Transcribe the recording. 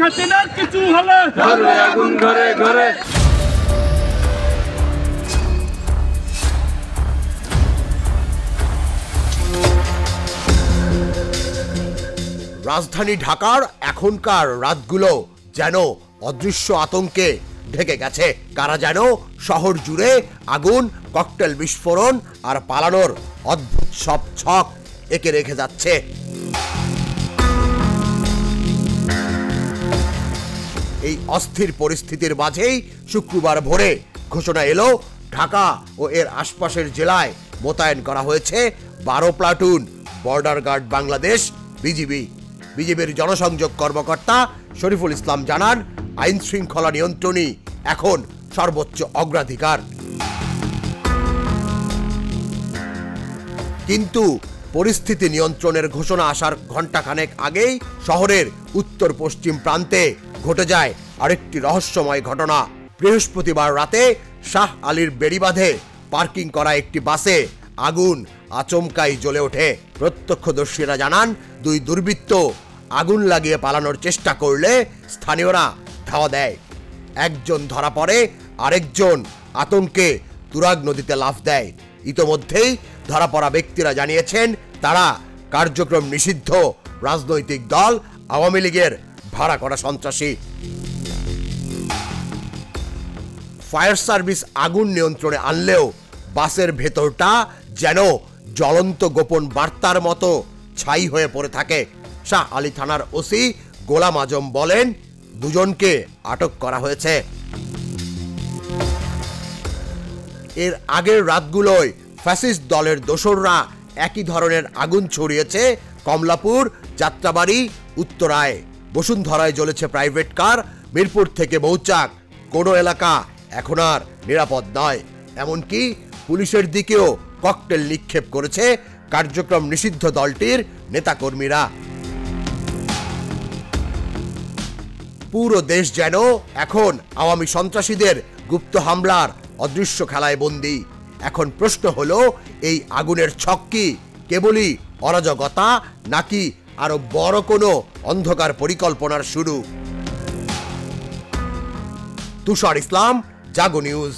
হাসিনার কিছু হলে ধরবে আগুন ঘরে ঘরে। রাজধানী ঢাকার এখনকার রাতগুলো যেন অদৃশ্য আতঙ্কে ঢেকে গেছে। কারা যেন শহর জুড়ে আগুন, ককটেল বিস্ফোরণ আর পালানোর অদ্ভুত সব ছক এঁকে রেখে যাচ্ছে। এই অস্থির পরিস্থিতির মাঝেই শুক্রবার ভোরে ঘোষণা এলো, ঢাকা ও এর আশপাশের জেলায় মোতায়েন করা হয়েছে 12 platoon border guard Bangladesh BGB. বিজিবির জনসংযোগ কর্মকর্তা শরীফুল ইসলাম জানান, আইন শৃঙ্খলা নিয়ন্ত্রণই এখন সর্বোচ্চ অগ্রাধিকার। কিন্তু পরিস্থিতি নিয়ন্ত্রণের ঘোষণা আসার ঘণ্টাখানেক আগেই শহরের উত্তর পশ্চিম প্রান্তে ঘটে যায় আরেকটি রহস্যময় ঘটনা। বৃহস্পতিবার রাতে শাহ আলীর বেড়িবাঁধে পার্কিং করা একটি বাসে আগুন আচমকাই জ্বলে ওঠে। প্রত্যক্ষদর্শীরা জানান, দুই দুর্বৃত্ত আগুন লাগিয়ে পালানোর চেষ্টা করলে স্থানীয়রা ধাওয়া দেয়। একজন ধরা পড়ে, আরেকজন আতঙ্কে তুরাগ নদীতে লাফ দেয়। ইতোমধ্যেই ধরা পড়া ব্যক্তিরা জানিয়েছেন, তারা কার্যক্রম নিষিদ্ধ রাজনৈতিক দল আওয়ামী লীগের ভাড়া করা সন্ত্রাসী। ফায়ার সার্ভিস আগুন নিয়ন্ত্রণে আনলেও বাসের ভেতরটা যেন জ্বলন্ত গোপন বার্তার মতো ছাই হয়ে পড়ে থাকে। শাহ আলী থানার ওসি গোলাম আজম বলেন, দুজনকে আটক করা হয়েছে। এর আগের রাতগুলোয় ফ্যাসিস্ট দলের দোসররা একই ধরনের আগুন ছড়িয়েছে কমলাপুর, যাত্রাবাড়ি, উত্তরায়। বসুন্ধরায় জ্বলেছে প্রাইভেট কার। মিরপুর থেকে মৌচাক, কোনো এলাকা এখন আর নিরাপদ নয়। এমনকি পুলিশের দিকেও ককটেল নিক্ষেপ করেছে কার্যক্রম নিষিদ্ধ দলটির নেতাকর্মীরা। পুরো দেশ যেন এখন আওয়ামী সন্ত্রাসীদের গুপ্ত হামলার অদৃশ্য খেলায় বন্দী। এখন প্রশ্ন হলো, এই আগুনের ছক কি কেবলই অরাজকতা, নাকি আরো বড় কোনো অন্ধকার পরিকল্পনার শুরু? তুষার ইসলাম, জাগো নিউজ।